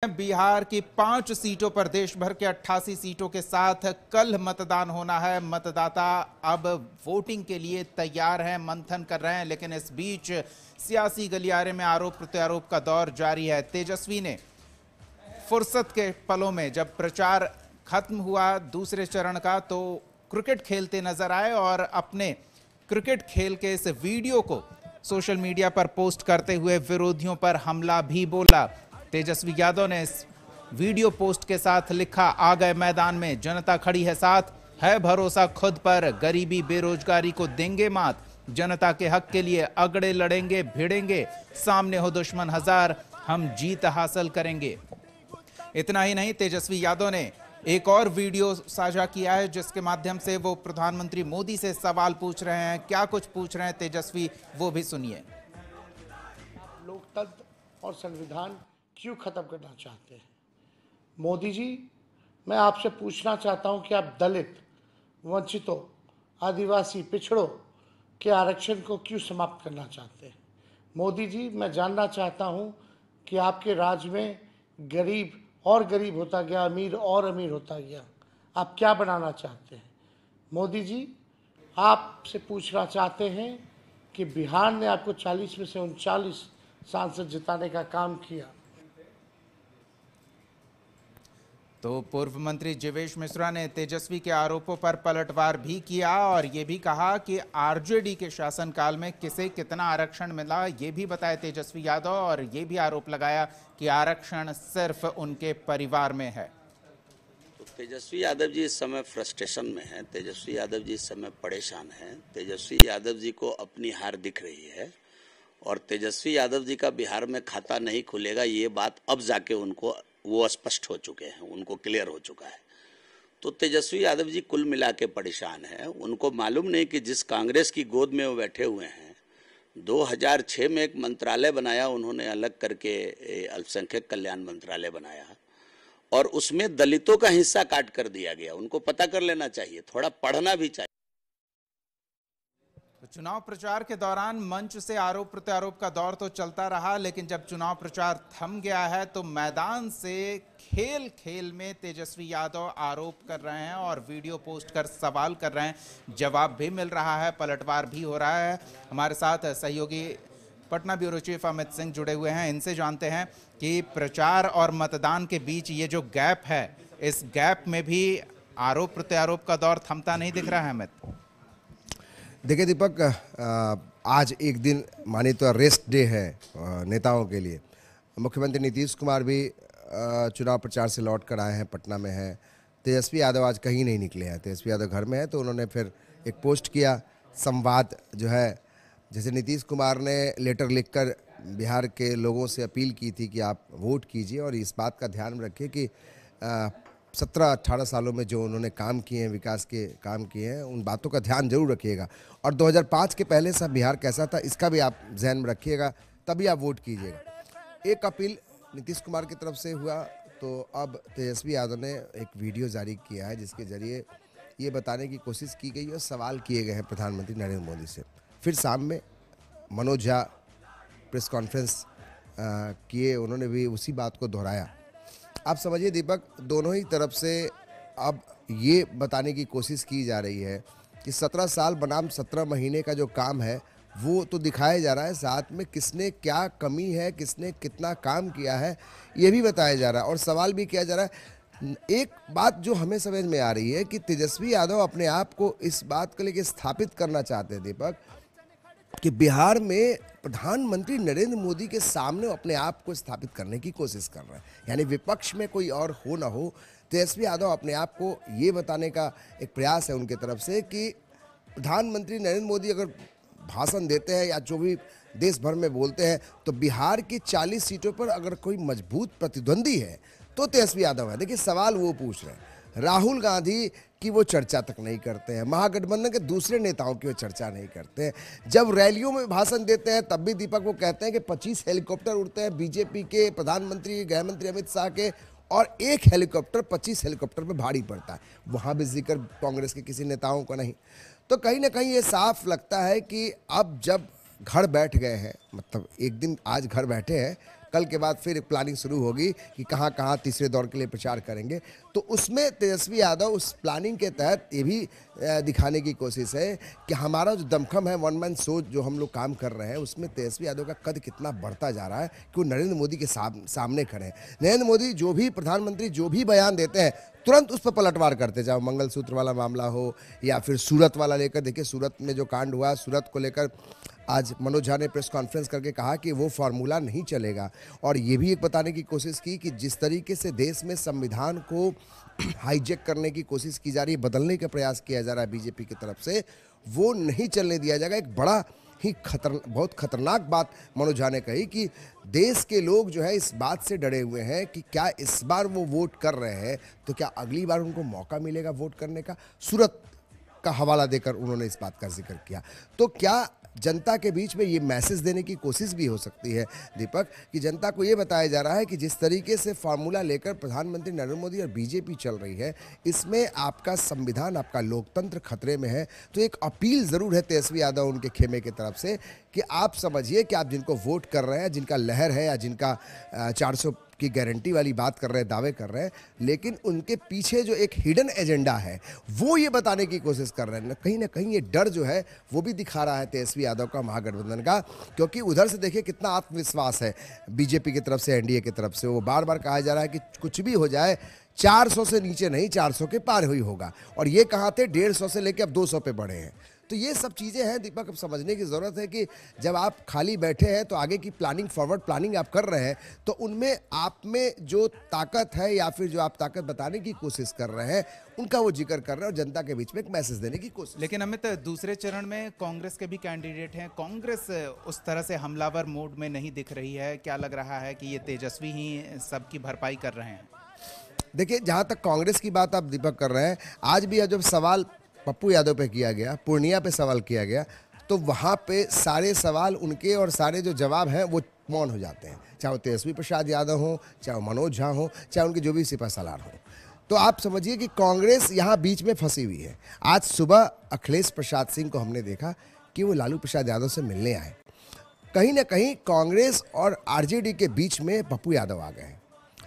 बिहार की 5 सीटों पर देश भर के 88 सीटों के साथ कल मतदान होना है। मतदाता अब वोटिंग के लिए तैयार हैं, मंथन कर रहे हैं, लेकिन इस बीच सियासी गलियारे में आरोप प्रत्यारोप का दौर जारी है। तेजस्वी ने फुर्सत के पलों में जब प्रचार खत्म हुआ दूसरे चरण का, तो क्रिकेट खेलते नजर आए और अपने क्रिकेट खेल के इस वीडियो को सोशल मीडिया पर पोस्ट करते हुए विरोधियों पर हमला भी बोला। तेजस्वी यादव ने इस वीडियो पोस्ट के साथ लिखा, आ गए मैदान में, जनता खड़ी है साथ, है भरोसा खुद पर, गरीबी बेरोजगारी को देंगे मात, जनता के हक के लिए अगड़े लड़ेंगे भिड़ेंगे, सामने हो दुश्मन हजार, हम जीत हासिल करेंगे। इतना ही नहीं, तेजस्वी यादव ने एक और वीडियो साझा किया है जिसके माध्यम से वो प्रधानमंत्री मोदी से सवाल पूछ रहे हैं। क्या कुछ पूछ रहे हैं तेजस्वी, वो भी सुनिए। लोकतंत्र और संविधान क्यों खत्म करना चाहते हैं? मोदी जी, मैं आपसे पूछना चाहता हूं कि आप दलित, वंचितों, आदिवासी, पिछड़ों के आरक्षण को क्यों समाप्त करना चाहते हैं? मोदी जी, मैं जानना चाहता हूं कि आपके राज में गरीब और गरीब होता गया, अमीर और अमीर होता गया, आप क्या बनाना चाहते हैं? मोदी जी, आपसे पूछना चाहते हैं कि बिहार ने आपको 40 में से 39 सांसद जिताने का काम किया। तो पूर्व मंत्री जीवेश मिश्रा ने तेजस्वी के आरोपों पर पलटवार भी किया और ये भी कहा कि आरजेडी के शासनकाल में किसे कितना आरक्षण मिला ये भी बताया तेजस्वी यादव, और ये भी आरोप लगाया कि आरक्षण सिर्फ उनके परिवार में है। तो तेजस्वी यादव जी इस समय फ्रस्ट्रेशन में हैं, तेजस्वी यादव जी इस समय परेशान हैं। तेजस्वी यादव जी को अपनी हार दिख रही है और तेजस्वी यादव जी का बिहार में खाता नहीं खुलेगा, ये बात अब जाके उनको वो स्पष्ट हो चुके हैं, उनको क्लियर हो चुका है। तो तेजस्वी यादव जी कुल मिला के परेशान हैं। उनको मालूम नहीं कि जिस कांग्रेस की गोद में वो बैठे हुए हैं, 2006 में एक मंत्रालय बनाया उन्होंने अलग करके, अल्पसंख्यक कल्याण मंत्रालय बनाया, और उसमें दलितों का हिस्सा काट कर दिया गया। उनको पता कर लेना चाहिए, थोड़ा पढ़ना भी चाहिए। तो चुनाव प्रचार के दौरान मंच से आरोप प्रत्यारोप का दौर तो चलता रहा, लेकिन जब चुनाव प्रचार थम गया है तो मैदान से खेल खेल में तेजस्वी यादव आरोप कर रहे हैं और वीडियो पोस्ट कर सवाल कर रहे हैं। जवाब भी मिल रहा है, पलटवार भी हो रहा है। हमारे साथ सहयोगी पटना ब्यूरो चीफ अमित सिंह जुड़े हुए हैं, इनसे जानते हैं कि प्रचार और मतदान के बीच ये जो गैप है, इस गैप में भी आरोप प्रत्यारोप का दौर थमता नहीं दिख रहा है। अमित, देखिए दीपक, आज एक दिन माने तो रेस्ट डे है नेताओं के लिए। मुख्यमंत्री नीतीश कुमार भी चुनाव प्रचार से लौट कर आए हैं, पटना में हैं। तेजस्वी यादव आज कहीं नहीं निकले हैं, तेजस्वी यादव घर में है। तो उन्होंने फिर एक पोस्ट किया, संवाद जो है, जैसे नीतीश कुमार ने लेटर लिखकर बिहार के लोगों से अपील की थी कि आप वोट कीजिए और इस बात का ध्यान रखिए कि 17-18 सालों में जो उन्होंने काम किए हैं, विकास के काम किए हैं, उन बातों का ध्यान जरूर रखिएगा। और 2005 के पहले से बिहार कैसा था इसका भी आप ध्यान में रखिएगा, तभी आप वोट कीजिएगा। एक अपील नीतीश कुमार की तरफ से हुआ, तो अब तेजस्वी यादव ने एक वीडियो जारी किया है जिसके जरिए ये बताने की कोशिश की गई और सवाल किए गए हैं प्रधानमंत्री नरेंद्र मोदी से। फिर शाम में मनोज झा प्रेस कॉन्फ्रेंस किए, उन्होंने भी उसी बात को दोहराया। आप समझिए दीपक, दोनों ही तरफ से अब ये बताने की कोशिश की जा रही है कि 17 साल बनाम 17 महीने का जो काम है वो तो दिखाया जा रहा है, साथ में किसने क्या कमी है, किसने कितना काम किया है ये भी बताया जा रहा है और सवाल भी किया जा रहा है। एक बात जो हमें समझ में आ रही है कि तेजस्वी यादव अपने आप को इस बात को लेकर स्थापित करना चाहते हैं दीपक, कि बिहार में प्रधानमंत्री नरेंद्र मोदी के सामने अपने आप को स्थापित करने की कोशिश कर रहे हैं। यानी विपक्ष में कोई और हो ना हो, तेजस्वी यादव अपने आप को ये बताने का एक प्रयास है उनके तरफ से कि प्रधानमंत्री नरेंद्र मोदी अगर भाषण देते हैं या जो भी देश भर में बोलते हैं, तो बिहार की 40 सीटों पर अगर कोई मजबूत प्रतिद्वंदी है तो तेजस्वी यादव है। देखिए, सवाल वो पूछ रहे हैं। राहुल गांधी की वो चर्चा तक नहीं करते हैं, महागठबंधन के दूसरे नेताओं की वो चर्चा नहीं करते हैं। जब रैलियों में भाषण देते हैं तब भी दीपक वो कहते हैं कि 25 हेलीकॉप्टर उड़ते हैं बीजेपी के, प्रधानमंत्री गृह मंत्री अमित शाह के, और एक हेलीकॉप्टर 25 हेलीकॉप्टर पे भारी पड़ता है। वहाँ भी जिक्र कांग्रेस के किसी नेताओं का नहीं। तो कहीं ना कहीं ये साफ लगता है कि अब जब घर बैठ गए हैं, मतलब एक दिन आज घर बैठे हैं, कल के बाद फिर प्लानिंग शुरू होगी कि कहाँ कहाँ तीसरे दौर के लिए प्रचार करेंगे। तो उसमें तेजस्वी यादव उस प्लानिंग के तहत ये भी दिखाने की कोशिश है कि हमारा जो दमखम है, वन मैन शो जो हम लोग काम कर रहे हैं, उसमें तेजस्वी यादव का कद कितना बढ़ता जा रहा है कि वो नरेंद्र मोदी के सामने खड़े हैं। नरेंद्र मोदी जो भी प्रधानमंत्री जो भी बयान देते हैं तुरंत उस पर पलटवार करते, चाहे मंगलसूत्र वाला मामला हो या फिर सूरत वाला लेकर। देखिए सूरत में जो कांड हुआ, सूरत को लेकर आज मनोज झा ने प्रेस कॉन्फ्रेंस करके कहा कि वो फार्मूला नहीं चलेगा, और ये भी एक बताने की कोशिश की कि जिस तरीके से देश में संविधान को हाईजैक करने की कोशिश की जा रही है, बदलने का प्रयास किया जा रहा है बीजेपी की तरफ से, वो नहीं चलने दिया जाएगा। एक बड़ा ही बहुत खतरनाक बात मनोज झा ने कही कि देश के लोग जो है इस बात से डरे हुए हैं कि क्या इस बार वो वोट कर रहे हैं तो क्या अगली बार उनको मौका मिलेगा वोट करने का। सूरत का हवाला देकर उन्होंने इस बात का जिक्र किया। तो क्या जनता के बीच में ये मैसेज देने की कोशिश भी हो सकती है दीपक, कि जनता को ये बताया जा रहा है कि जिस तरीके से फार्मूला लेकर प्रधानमंत्री नरेंद्र मोदी और बीजेपी चल रही है, इसमें आपका संविधान, आपका लोकतंत्र खतरे में है। तो एक अपील ज़रूर है तेजस्वी यादव उनके खेमे की तरफ से कि आप समझिए कि आप जिनको वोट कर रहे हैं, जिनका लहर है या जिनका 400 की गारंटी वाली बात कर रहे हैं, दावे कर रहे हैं, लेकिन उनके पीछे जो एक हिडन एजेंडा है वो ये बताने की कोशिश कर रहे हैं। ना कहीं ये डर जो है वो भी दिखा रहा है तेजस्वी यादव का, महागठबंधन का, क्योंकि उधर से देखिए कितना आत्मविश्वास है बीजेपी की तरफ से, एनडीए की तरफ से। वो बार बार कहा जा रहा है कि कुछ भी हो जाए 400 से नीचे नहीं, 400 के पार ही होगा, और ये कहाँ थे 150 से लेकर अब 200 पे बढ़े हैं। तो ये सब चीज़ें हैं दीपक, अब समझने की ज़रूरत है कि जब आप खाली बैठे हैं तो आगे की प्लानिंग, फॉरवर्ड प्लानिंग आप कर रहे हैं, तो उनमें आप में जो ताकत है या फिर जो आप ताकत बताने की कोशिश कर रहे हैं उनका वो जिक्र कर रहे हैं और जनता के बीच में एक मैसेज देने की कोशिश। लेकिन अमित, दूसरे चरण में कांग्रेस के भी कैंडिडेट हैं। कांग्रेस उस तरह से हमलावर मोड में नहीं दिख रही है। क्या लग रहा है कि ये तेजस्वी ही सबकी भरपाई कर रहे हैं? देखिए, जहाँ तक कांग्रेस की बात आप दीपक कर रहे हैं, आज भी जब सवाल पप्पू यादव पे किया गया, पूर्णिया पे सवाल किया गया, तो वहाँ पे सारे सवाल उनके और सारे जो जवाब हैं वो मौन हो जाते हैं, चाहे वो तेजस्वी प्रसाद यादव हो, चाहे वो मनोज झा हो, चाहे उनके जो भी सिपा सलार हो। तो आप समझिए कि कांग्रेस यहाँ बीच में फंसी हुई है। आज सुबह अखिलेश प्रसाद सिंह को हमने देखा कि वो लालू प्रसाद यादव से मिलने आए। कहीं ना कहीं कांग्रेस और आरजेडी के बीच में पप्पू यादव आ गए हैं,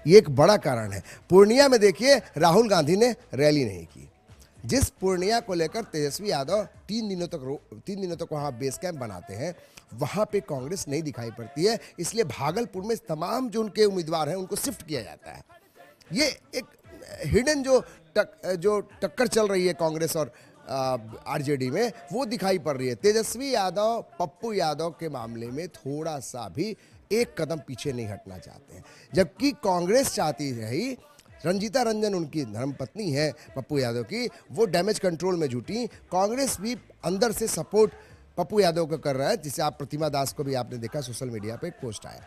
ये एक बड़ा कारण है। पूर्णिया में देखिए राहुल गांधी ने रैली नहीं की। जिस पूर्णिया को लेकर तेजस्वी यादव 3 दिनों तक वहाँ बेस कैंप बनाते हैं, वहाँ पे कांग्रेस नहीं दिखाई पड़ती है। इसलिए भागलपुर में तमाम जो उनके उम्मीदवार हैं उनको शिफ्ट किया जाता है। ये एक हिडन जो टक्कर चल रही है कांग्रेस और आरजेडी में, वो दिखाई पड़ रही है। तेजस्वी यादव पप्पू यादव के मामले में थोड़ा सा भी एक कदम पीछे नहीं हटना चाहते हैं, जबकि कांग्रेस चाहती रही, रंजीता रंजन उनकी धर्मपत्नी है पप्पू यादव की, वो डैमेज कंट्रोल में जुटी। कांग्रेस भी अंदर से सपोर्ट पप्पू यादव को कर रहा है, जिसे आप प्रतिमा दास को भी आपने देखा सोशल मीडिया पे एक पोस्ट आया।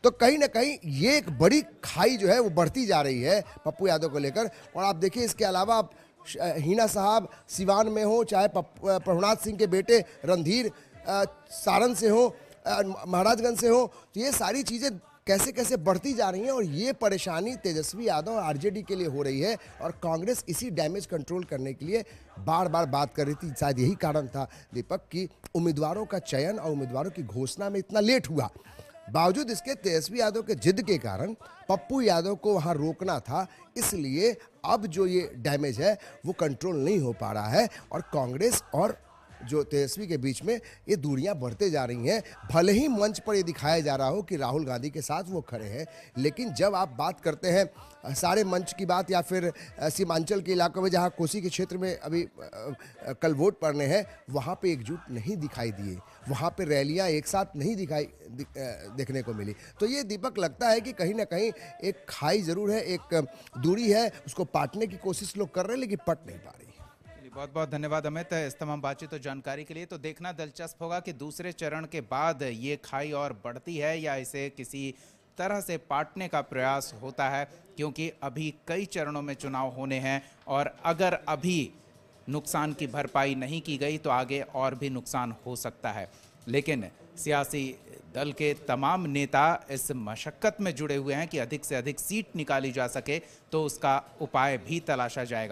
तो कहीं ना कहीं ये एक बड़ी खाई जो है वो बढ़ती जा रही है पप्पू यादव को लेकर। और आप देखिए, इसके अलावा आप हिना साहब सिवान में हो, चाहे प्रभुनाथ सिंह के बेटे रणधीर सारण से हो, महाराजगंज से हो, तो ये सारी चीज़ें कैसे कैसे बढ़ती जा रही हैं। और ये परेशानी तेजस्वी यादव और आरजेडी के लिए हो रही है, और कांग्रेस इसी डैमेज कंट्रोल करने के लिए बार बार बात कर रही थी। शायद यही कारण था दीपक कि उम्मीदवारों का चयन और उम्मीदवारों की घोषणा में इतना लेट हुआ। बावजूद इसके तेजस्वी यादव के जिद के कारण पप्पू यादव को वहाँ रोकना था, इसलिए अब जो ये डैमेज है वो कंट्रोल नहीं हो पा रहा है, और कांग्रेस और जो तेजस्वी के बीच में ये दूरियां बढ़ते जा रही हैं। भले ही मंच पर ये दिखाया जा रहा हो कि राहुल गांधी के साथ वो खड़े हैं, लेकिन जब आप बात करते हैं सारे मंच की बात, या फिर सीमांचल के इलाकों में जहां कोसी के क्षेत्र में अभी कल वोट पड़ने हैं, वहां पे एकजुट नहीं दिखाई दिए, वहां पे रैलियां एक साथ नहीं देखने को मिली। तो ये दीपक लगता है कि कहीं ना कहीं एक खाई जरूर है, एक दूरी है, उसको पाटने की कोशिश लोग कर रहे हैं, लेकिन पट नहीं पा रही। बहुत बहुत धन्यवाद अमित इस तमाम बातचीत और जानकारी के लिए। तो देखना दिलचस्प होगा कि दूसरे चरण के बाद ये खाई और बढ़ती है या इसे किसी तरह से पाटने का प्रयास होता है, क्योंकि अभी कई चरणों में चुनाव होने हैं, और अगर अभी नुकसान की भरपाई नहीं की गई तो आगे और भी नुकसान हो सकता है। लेकिन सियासी दल के तमाम नेता इस मशक्कत में जुड़े हुए हैं कि अधिक से अधिक सीट निकाली जा सके, तो उसका उपाय भी तलाशा जाएगा।